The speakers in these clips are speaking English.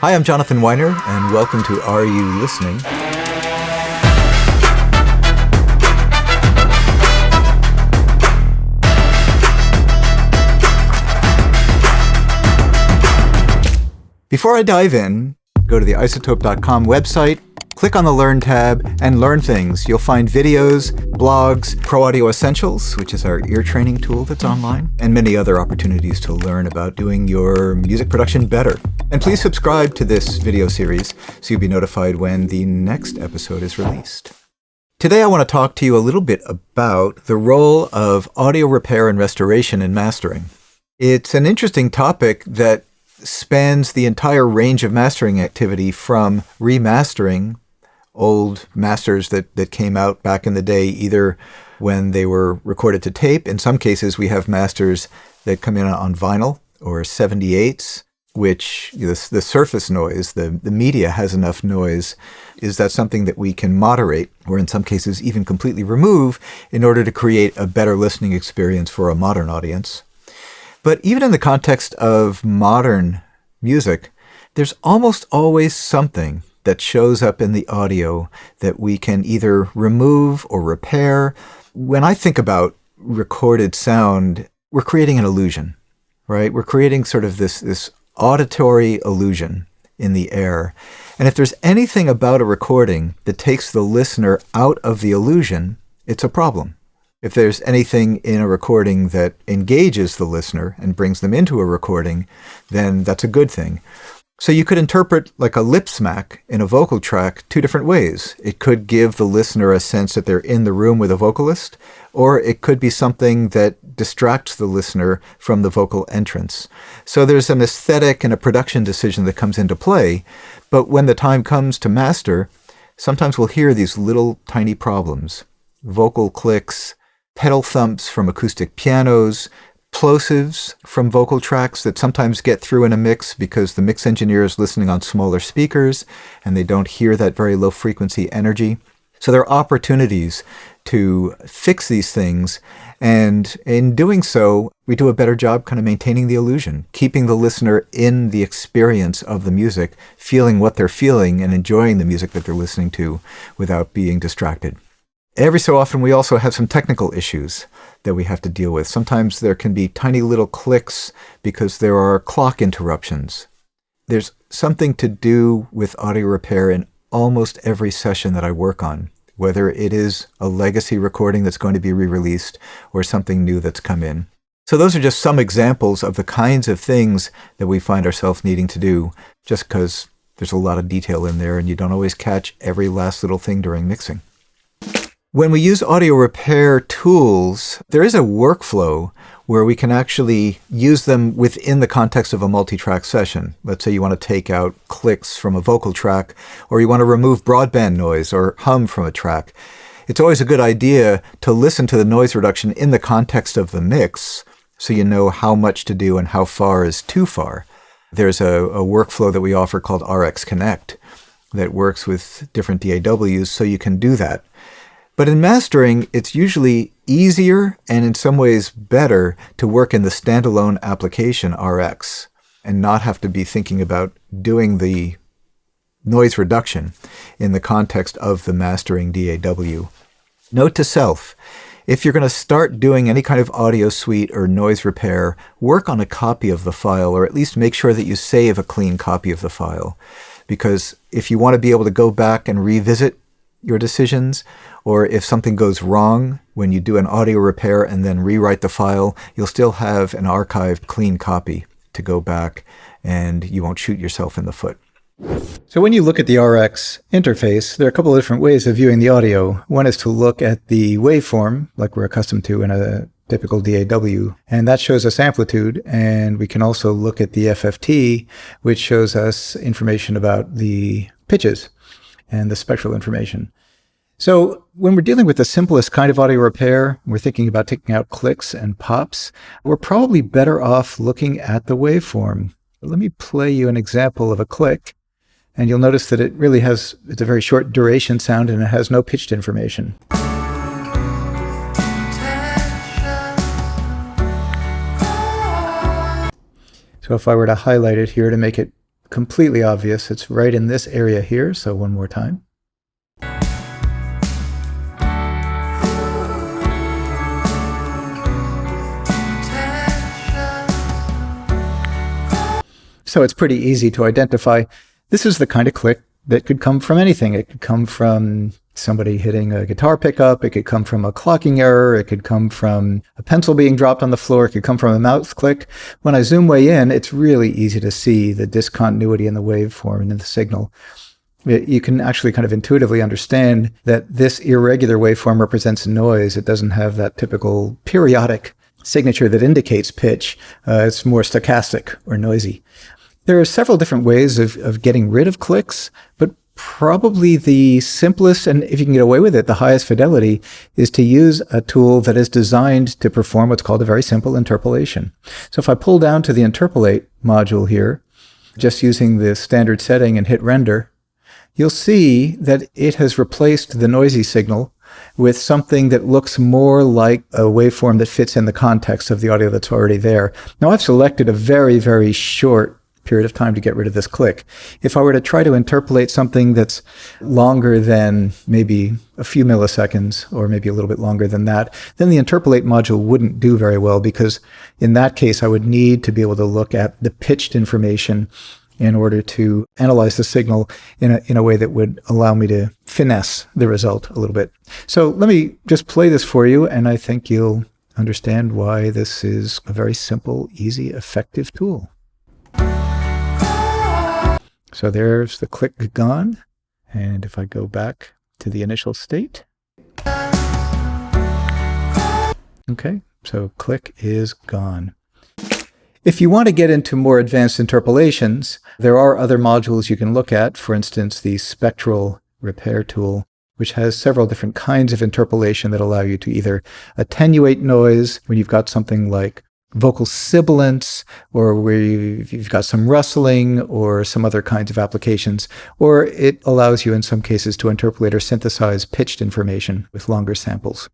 Hi, I'm Jonathan Wyner, and welcome to Are You Listening? Before I dive in, go to the iZotope.com website, click on the Learn tab, and learn things. You'll find videos, blogs, Pro Audio Essentials, which is our ear training tool that's online, and many other opportunities to learn about doing your music production better. And please subscribe to this video series so you'll be notified when the next episode is released. Today I want to talk to you a little bit about the role of audio repair and restoration in mastering. It's an interesting topic that spans the entire range of mastering activity, from remastering old masters that came out back in the day, either when they were recorded to tape. In some cases, we have masters that come in on vinyl or 78s, which the surface noise, the media has enough noise. Is that something that we can moderate, or in some cases even completely remove, in order to create a better listening experience for a modern audience? But even in the context of modern music, there's almost always something that shows up in the audio that we can either remove or repair. When I think about recorded sound, we're creating an illusion, right? We're creating sort of this auditory illusion in the air. And if there's anything about a recording that takes the listener out of the illusion, it's a problem. If there's anything in a recording that engages the listener and brings them into a recording, then that's a good thing. So you could interpret like a lip smack in a vocal track two different ways. It could give the listener a sense that they're in the room with a vocalist, or it could be something that distracts the listener from the vocal entrance. So there's an aesthetic and a production decision that comes into play, but when the time comes to master, sometimes we'll hear these little tiny problems. Vocal clicks, pedal thumps from acoustic pianos, plosives from vocal tracks that sometimes get through in a mix because the mix engineer is listening on smaller speakers and they don't hear that very low frequency energy. So there are opportunities to fix these things, and in doing so, we do a better job kind of maintaining the illusion, keeping the listener in the experience of the music, feeling what they're feeling and enjoying the music that they're listening to without being distracted. Every so often, we also have some technical issues that we have to deal with. Sometimes there can be tiny little clicks because there are clock interruptions. There's something to do with audio repair in almost every session that I work on, whether it is a legacy recording that's going to be re-released or something new that's come in. So those are just some examples of the kinds of things that we find ourselves needing to do, just because there's a lot of detail in there and you don't always catch every last little thing during mixing. When we use audio repair tools, there is a workflow where we can actually use them within the context of a multi-track session. Let's say you want to take out clicks from a vocal track, or you want to remove broadband noise or hum from a track. It's always a good idea to listen to the noise reduction in the context of the mix so you know how much to do and how far is too far. There's a workflow that we offer called RX Connect that works with different DAWs, so you can do that. But in mastering, it's usually easier and in some ways better to work in the standalone application RX and not have to be thinking about doing the noise reduction in the context of the mastering DAW. Note to self, if you're going to start doing any kind of audio suite or noise repair, work on a copy of the file, or at least make sure that you save a clean copy of the file. Because if you want to be able to go back and revisit your decisions, or if something goes wrong when you do an audio repair and then rewrite the file, you'll still have an archived clean copy to go back and you won't shoot yourself in the foot. So when you look at the RX interface, there are a couple of different ways of viewing the audio. One is to look at the waveform, like we're accustomed to in a typical DAW, and that shows us amplitude. And we can also look at the FFT, which shows us information about the pitches and the spectral information. So when we're dealing with the simplest kind of audio repair, we're thinking about taking out clicks and pops, we're probably better off looking at the waveform. Let me play you an example of a click, and you'll notice that it's a very short duration sound and it has no pitched information. So if I were to highlight it here to make it completely obvious. It's right in this area here, so one more time. So it's pretty easy to identify. This is the kind of click that could come from anything. It could come from somebody hitting a guitar pickup. It could come from a clocking error. It could come from a pencil being dropped on the floor. It could come from a mouse click. When I zoom way in, it's really easy to see the discontinuity in the waveform and in the signal. You can actually kind of intuitively understand that this irregular waveform represents noise. It doesn't have that typical periodic signature that indicates pitch. It's more stochastic or noisy. There are several different ways of getting rid of clicks, but probably the simplest, and if you can get away with it, the highest fidelity, is to use a tool that is designed to perform what's called a very simple interpolation. So if I pull down to the Interpolate module here, just using the standard setting and hit render, you'll see that it has replaced the noisy signal with something that looks more like a waveform that fits in the context of the audio that's already there. Now I've selected a very, very short period of time to get rid of this click. If I were to try to interpolate something that's longer than maybe a few milliseconds, or maybe a little bit longer than that, then the Interpolate module wouldn't do very well, because in that case I would need to be able to look at the pitched information in order to analyze the signal in a way that would allow me to finesse the result a little bit. So let me just play this for you, and I think you'll understand why this is a very simple, easy, effective tool. So there's the click gone. And if I go back to the initial state. Okay, so click is gone. If you want to get into more advanced interpolations, there are other modules you can look at. For instance, the Spectral Repair tool, which has several different kinds of interpolation that allow you to either attenuate noise when you've got something like vocal sibilance, or where you've got some rustling or some other kinds of applications, or it allows you in some cases to interpolate or synthesize pitched information with longer samples.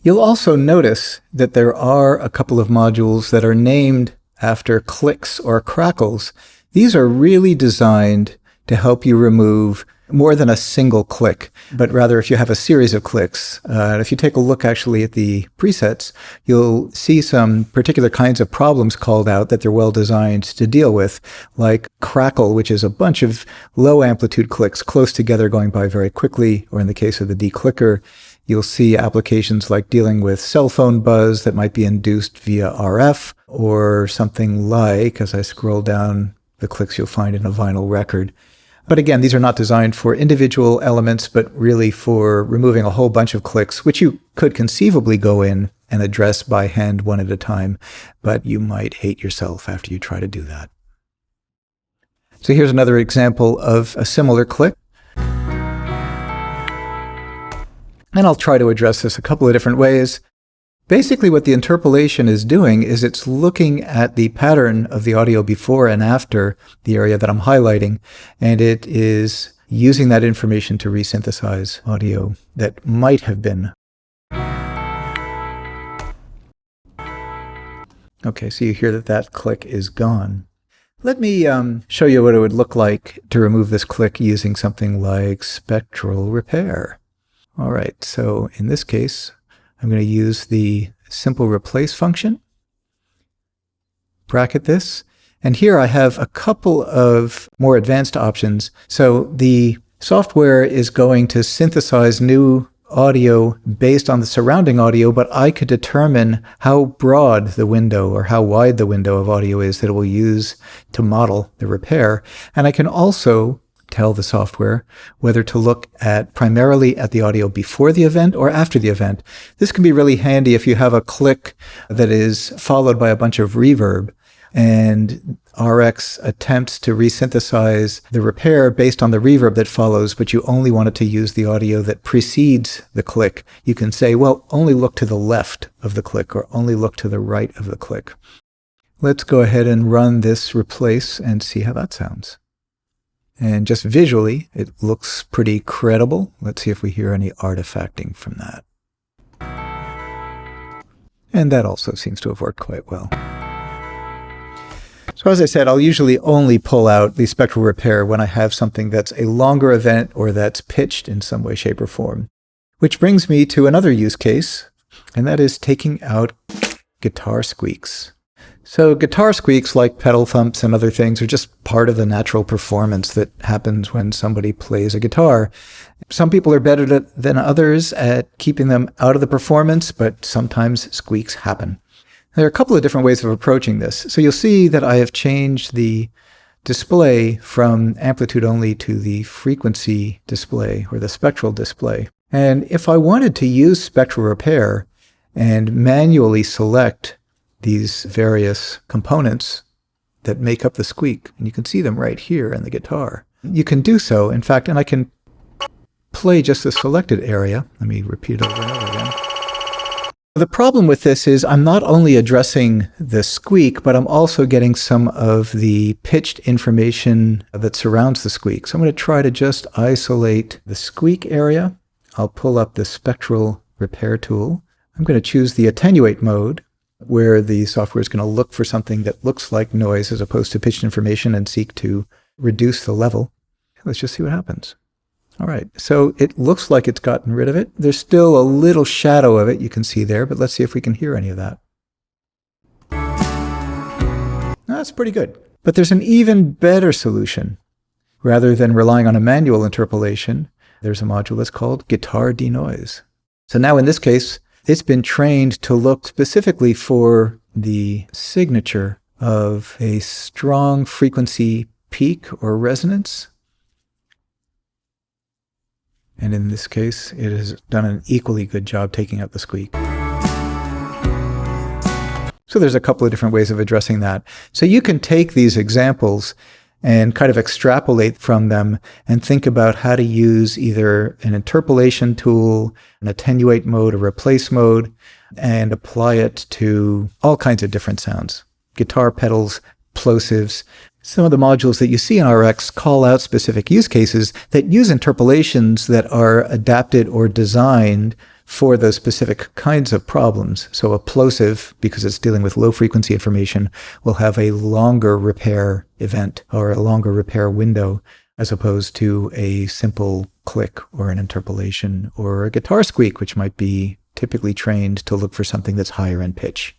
You'll also notice that there are a couple of modules that are named after clicks or crackles. These are really designed to help you remove more than a single click, but rather if you have a series of clicks. If you take a look actually at the presets, you'll see some particular kinds of problems called out that they're well designed to deal with, like crackle, which is a bunch of low amplitude clicks close together going by very quickly, or in the case of the de-clicker, you'll see applications like dealing with cell phone buzz that might be induced via RF, or something like, as I scroll down, the clicks you'll find in a vinyl record. But again, these are not designed for individual elements, but really for removing a whole bunch of clicks, which you could conceivably go in and address by hand one at a time, but you might hate yourself after you try to do that. So here's another example of a similar click. And I'll try to address this a couple of different ways. Basically, what the interpolation is doing is it's looking at the pattern of the audio before and after the area that I'm highlighting, and it is using that information to resynthesize audio that might have been. Okay, so you hear that that click is gone. Let me show you what it would look like to remove this click using something like Spectral Repair. All right, so in this case, I'm going to use the simple replace function, bracket this, and here I have a couple of more advanced options. So the software is going to synthesize new audio based on the surrounding audio, but I could determine how broad the window or how wide the window of audio is that it will use to model the repair. And I can also tell the software whether to look at primarily at the audio before the event or after the event. This can be really handy if you have a click that is followed by a bunch of reverb, and RX attempts to resynthesize the repair based on the reverb that follows, but you only want it to use the audio that precedes the click. You can say, well, only look to the left of the click or only look to the right of the click. Let's go ahead and run this replace and see how that sounds. And just visually, it looks pretty credible. Let's see if we hear any artifacting from that. And that also seems to have worked quite well. So as I said, I'll usually only pull out the spectral repair when I have something that's a longer event or that's pitched in some way, shape, or form. Which brings me to another use case, and that is taking out guitar squeaks. So guitar squeaks, like pedal thumps and other things, are just part of the natural performance that happens when somebody plays a guitar. Some people are better than others at keeping them out of the performance, but sometimes squeaks happen. There are a couple of different ways of approaching this. So you'll see that I have changed the display from amplitude only to the frequency display or the spectral display. And if I wanted to use spectral repair and manually select these various components that make up the squeak, and you can see them right here in the guitar, you can do so, in fact, and I can play just the selected area. Let me repeat it over and over again. The problem with this is I'm not only addressing the squeak, but I'm also getting some of the pitched information that surrounds the squeak. So I'm going to try to just isolate the squeak area. I'll pull up the Spectral Repair tool. I'm going to choose the attenuate mode, where the software is going to look for something that looks like noise as opposed to pitched information and seek to reduce the level. Let's just see what happens. All right, so it looks like it's gotten rid of it. There's still a little shadow of it you can see there, but let's see if we can hear any of that. That's pretty good. But there's an even better solution. Rather than relying on a manual interpolation, there's a module that's called Guitar Denoise. So now in this case, it's been trained to look specifically for the signature of a strong frequency peak or resonance. And in this case, it has done an equally good job taking out the squeak. So there's a couple of different ways of addressing that. So you can take these examples and kind of extrapolate from them and think about how to use either an interpolation tool, an attenuate mode, a replace mode, and apply it to all kinds of different sounds. Guitar pedals, plosives. Some of the modules that you see in RX call out specific use cases that use interpolations that are adapted or designed for those specific kinds of problems. So a plosive, because it's dealing with low frequency information, will have a longer repair event or a longer repair window as opposed to a simple click or an interpolation or a guitar squeak, which might be typically trained to look for something that's higher in pitch.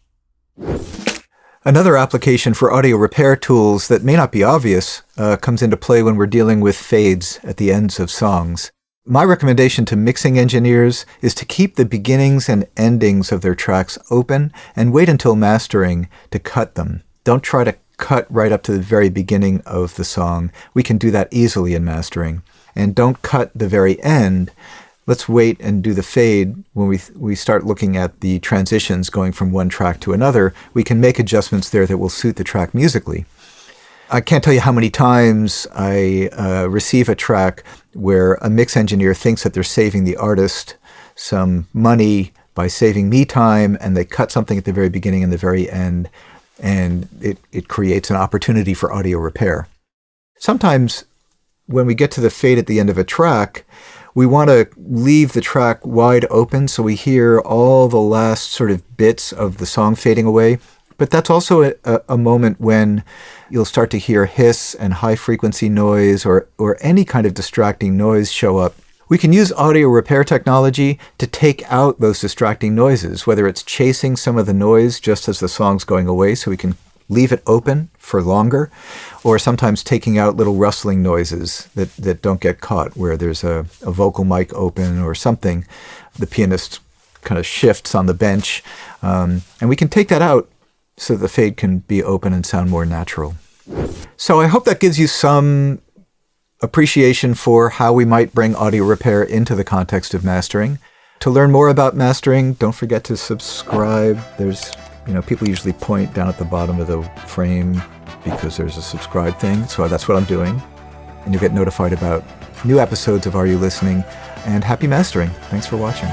Another application for audio repair tools that may not be obvious comes into play when we're dealing with fades at the ends of songs. My recommendation to mixing engineers is to keep the beginnings and endings of their tracks open and wait until mastering to cut them. Don't try to cut right up to the very beginning of the song. We can do that easily in mastering. And don't cut the very end. Let's wait and do the fade when we start looking at the transitions going from one track to another. We can make adjustments there that will suit the track musically. I can't tell you how many times I receive a track where a mix engineer thinks that they're saving the artist some money by saving me time, and they cut something at the very beginning and the very end, and it creates an opportunity for audio repair. Sometimes when we get to the fade at the end of a track, we want to leave the track wide open so we hear all the last sort of bits of the song fading away. But that's also a moment when you'll start to hear hiss and high-frequency noise or any kind of distracting noise show up. We can use audio repair technology to take out those distracting noises, whether it's chasing some of the noise just as the song's going away so we can leave it open for longer, or sometimes taking out little rustling noises that don't get caught where there's a vocal mic open or something. The pianist kind of shifts on the bench, and we can take that out so the fade can be open and sound more natural. So I hope that gives you some appreciation for how we might bring audio repair into the context of mastering. To learn more about mastering, don't forget to subscribe. There's, people usually point down at the bottom of the frame because there's a subscribe thing. So that's what I'm doing. And you'll get notified about new episodes of Are You Listening? And happy mastering. Thanks for watching.